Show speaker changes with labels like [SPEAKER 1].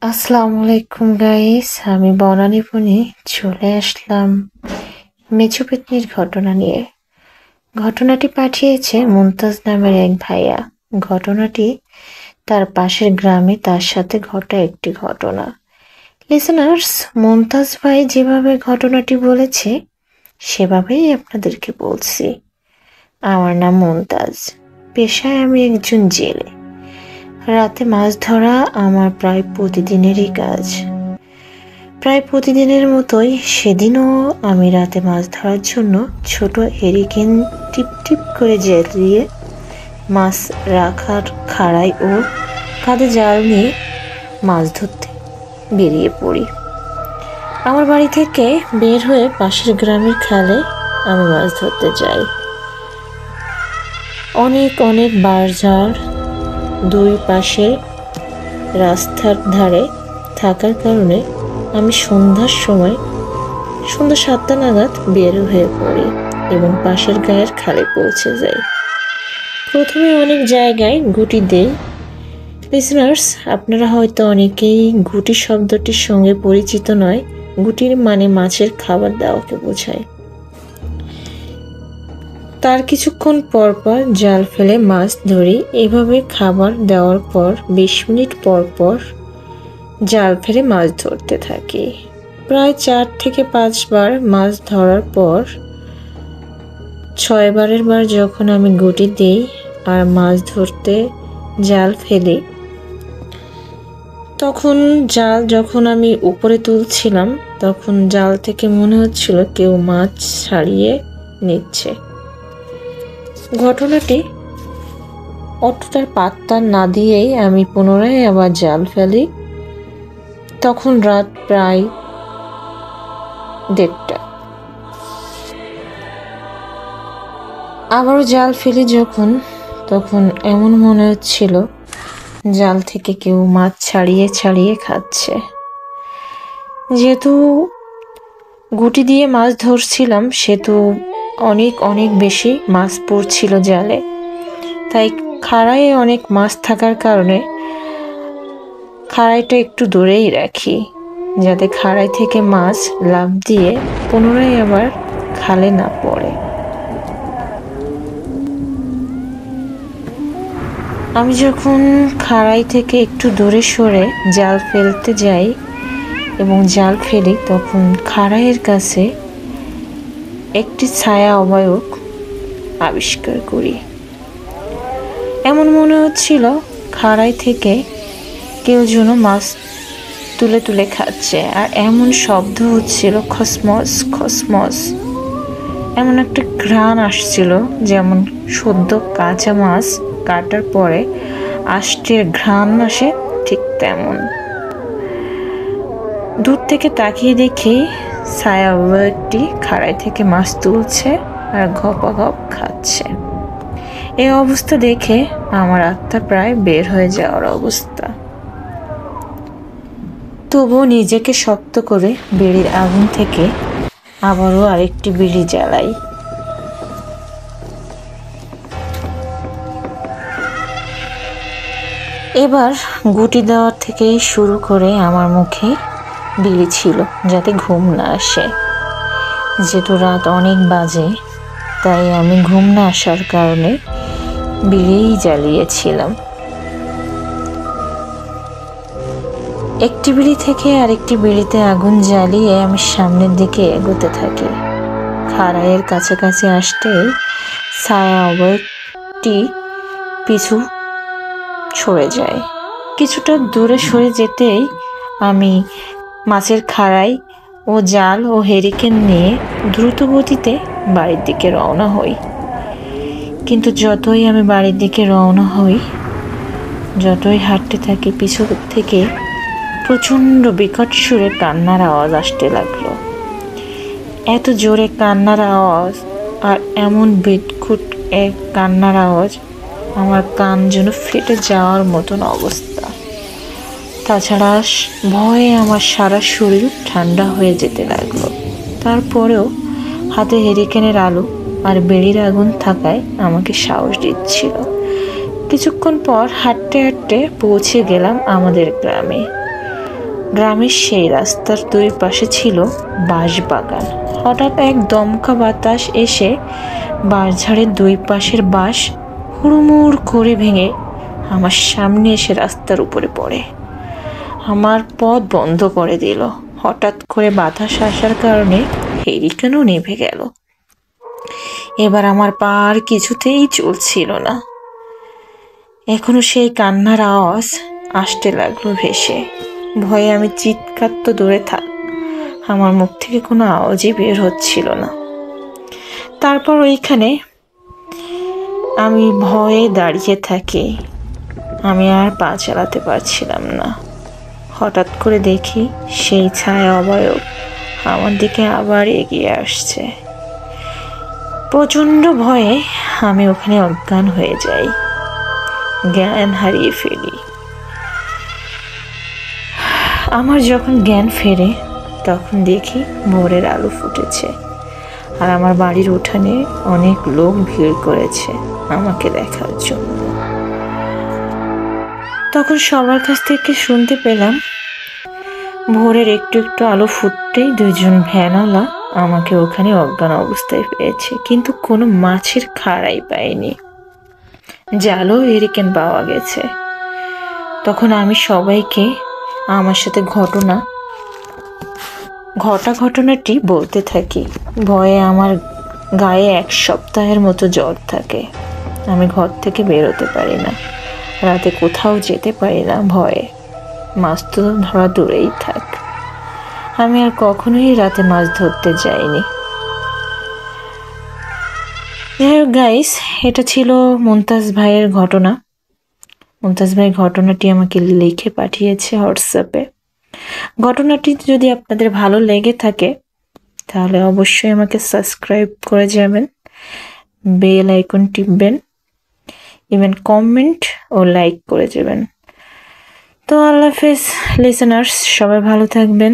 [SPEAKER 1] আসসালামু আলাইকুম গাইস, আমি বনানী বনি চলে আসলাম মেছু পেতনির ঘটনা নিয়ে। ঘটনাটি পাঠিয়েছে মুমতাজ নামের এক ভাইয়া। ঘটনাটি তার পাশের গ্রামে তার সাথে ঘটা একটি ঘটনা। লিসেনার্স, মুমতাজ ভাই যেভাবে ঘটনাটি বলেছে সেভাবেই আপনাদেরকে বলছি। আমার নাম মুমতাজ, পেশায় আমি একজন জেলে। রাতে মাছ ধরা আমার প্রায় প্রতিদিনেরই কাজ। প্রায় প্রতিদিনের মতোই সেদিনও আমি রাতে মাছ ধরার জন্য ছোট হেরিকেন টিপ টিপ করে জ্বালিয়ে মাছ রাখার খাড়াই ও কাঁধে জাল নিয়ে মাছ ধরতে বেরিয়ে পড়ি। আমার বাড়ি থেকে বের হয়ে পাশের গ্রামের খালে আমি মাছ ধরতে যাই। অনেক অনেক বাঁশঝাড় দুই পাশে রাস্তার ধারে থাকার কারণে আমি সন্ধ্যা 7টা নাগাদ বের হয়ে পড়ি এবং পাশের গায়ের খালে পৌঁছে যাই। প্রথমে অনেক জায়গায় গুটি দেই। লিসনার্স, আপনারা হয়তো অনেকেই গুটি শব্দটির সঙ্গে পরিচিত নয়। গুটির মানে মাছের খাবার দেওয়াকে বোঝায়। তার কিছুক্ষণ পর পর জাল ফেলে মাছ ধরি। এভাবে খাবার দেওয়ার পর 20 মিনিট পর পর জাল ফেলে মাছ ধরতে থাকি। প্রায় 4 থেকে 5 বার মাছ ধরার পর 6বারের বার যখন আমি গুটি দিই আর মাছ ধরতে জাল ফেলি, তখন জাল যখন আমি উপরে তুলছিলাম তখন জাল থেকে মনে হচ্ছিল কেউ মাছ ছাড়িয়ে নিচ্ছে। ঘটনাটি অতটার পাত্তা না দিয়েই আমি পুনরায় আবার জাল ফেলি। তখন রাত প্রায় 1:30। আবারও জাল ফেলি তখন এমন মনে হচ্ছিল জাল থেকে কেউ মাছ ছাড়িয়ে ছাড়িয়ে খাচ্ছে। যেহেতু গুটি দিয়ে মাছ ধরছিলাম সেহেতু অনেক অনেক বেশি মাছ পড়ছিল জালে, তাই খাড়াইয়ে অনেক মাছ থাকার কারণে খাড়াইটা একটু দূরেই রাখি যাতে খাড়াই থেকে মাছ লাফ দিয়ে পুনরায় আবার খালে না পড়ে। আমি যখন খাড়াই থেকে একটু দূরে সরে জাল ফেলতে যাই এবং জাল ফেলি তখন খাড়াইয়ের কাছে একটি ছায়া অবয়ব আবিষ্কার করি। এমন মনে হচ্ছিল খাড়াই থেকে কেউ যেন মাছ তুলে তুলে খাচ্ছে, আর এমন শব্দ হচ্ছিল খসমস খসমস। এমন একটা ঘ্রাণ আসছিল যেমন সদ্য কাঁচা মাছ কাটার পরে আষ্টের ঘ্রাণ আসে, ঠিক তেমন। দূর থেকে তাকিয়ে দেখি ছায়া একটি খাড়াই থেকে মাছ তুলছে আর ঘপাঘপ খাচ্ছে। এই অবস্থা দেখে আমার আত্মা প্রায় বের হয়ে যাওয়ার অবস্থা। তবুও নিজেকে শক্ত করে বিড়ির আগুন থেকে আবারও আরেকটি বিড়ি জ্বালাই। এবার গুটি দেওয়ার থেকে শুরু করে আমার মুখে বিড়ি ছিল যাতে ঘুম না আসে। যেহেতু রাত অনেক বাজে তাই আমি ঘুম না আসার কারণে বিড়িই জ্বালিয়েছিলাম। একটি বিড়ি থেকে আরেকটি বিড়িতে আগুন জ্বালিয়ে আমি সামনের দিকে এগোতে থাকি। খাড়াইয়ের কাছাকাছি আসতেই ছায়া অবয়বটি পিছু সরে যায়। কিছুটা দূরে সরে যেতেই আমি মাছের খাড়াই ও জাল ও হেরিকেন নিয়ে দ্রুত গতিতে বাড়ির দিকে রওনা হই। কিন্তু যতই আমি বাড়ির দিকে রওনা হই, যতই হাঁটতে থাকি, পিছু থেকে প্রচণ্ড বিকট সুরে কান্নার আওয়াজ আসতে লাগলো। এত জোরে কান্নার আওয়াজ আর এমন বিকট এক কান্নার আওয়াজ, আমার কান যেন ফেটে যাওয়ার মতন অবস্থা। তাছাড়া ভয়ে আমার সারা শরীর ঠান্ডা হয়ে যেতে লাগলো। তারপরেও হাতে হেরিকেনের আলো আর বেড়ির আগুন থাকায় আমাকে সাহস দিচ্ছিল। কিছুক্ষণ পর হাঁটতে হাঁটতে পৌঁছে গেলাম আমাদের গ্রামে। গ্রামের সেই রাস্তার দুই পাশে ছিল বাঁশবাগান। হঠাৎ এক দমকা বাতাস এসে বাঁশঝাড়ের দুই পাশের বাঁশ হুড়মুড় করে ভেঙে আমার সামনে এসে রাস্তার উপরে পড়ে, আমার পথ বন্ধ করে দিল। হঠাৎ করে বাতাস আসার কারণে হেরিকেনও নিভে গেল। এবার আমার পা আর কিছুতেই চলছিল না। এখনো সেই কান্নার আওয়াজ আসতে লাগলো ভেসে। ভয়ে আমি চিৎকার তো দূরে থাক, আমার মুখ থেকে কোনো আওয়াজই বের হচ্ছিল না। তারপর ওইখানে আমি ভয়ে দাঁড়িয়ে থাকি। আমি আর পা চালাতে পারছিলাম না। হঠাৎ করে দেখি সেই ছায়া অবয়ব আমার দিকে আবার এগিয়ে আসছে। প্রচণ্ড ভয়ে আমি ওখানে অজ্ঞান হয়ে যাই, জ্ঞান হারিয়ে ফেলি। আমার যখন জ্ঞান ফেরে তখন দেখি ভোরের আলো ফুটেছে, আর আমার বাড়ির উঠানে অনেক লোক ভিড় করেছে আমাকে দেখার জন্য। তখন সবার কাছ থেকে শুনতে পেলাম ভোরের একটু একটু আলো ফুটতেই দুইজন ভ্যানওয়ালা আমাকে ওখানে অজ্ঞান অবস্থায় পেয়েছে, কিন্তু কোনো মাছের খাড়াই পাইনি, জালও হেরিকেন পাওয়া গেছে। তখন আমি সবাইকে আমার সাথে ঘটনাটি বলতে থাকি। ভয়ে আমার গায়ে 1 সপ্তাহের মতো জ্বর থাকে। আমি ঘর থেকে বেরোতে পারি না, রাতে কোথাও যেতে পারি না ভয়ে। মাছ তো ধরা দূরেই থাক, আমি আর কখনোই রাতে মাছ ধরতে যাইনি। গাইস, এটা ছিল মুমতাজ ভাইয়ের ঘটনা। মুমতাজ ভাই ঘটনাটি আমাকে লিখে পাঠিয়েছে হোয়াটসঅ্যাপে। ঘটনাটি যদি আপনাদের ভালো লেগে থাকে তাহলে অবশ্যই আমাকে সাবস্ক্রাইব করে যাবেন, বেল আইকন টিপবেন, ইভেন কমেন্ট ও লাইক করে যাবেন। তো আল্লাহ হাফেজ লিসেনার্স, সবাই ভালো থাকবেন।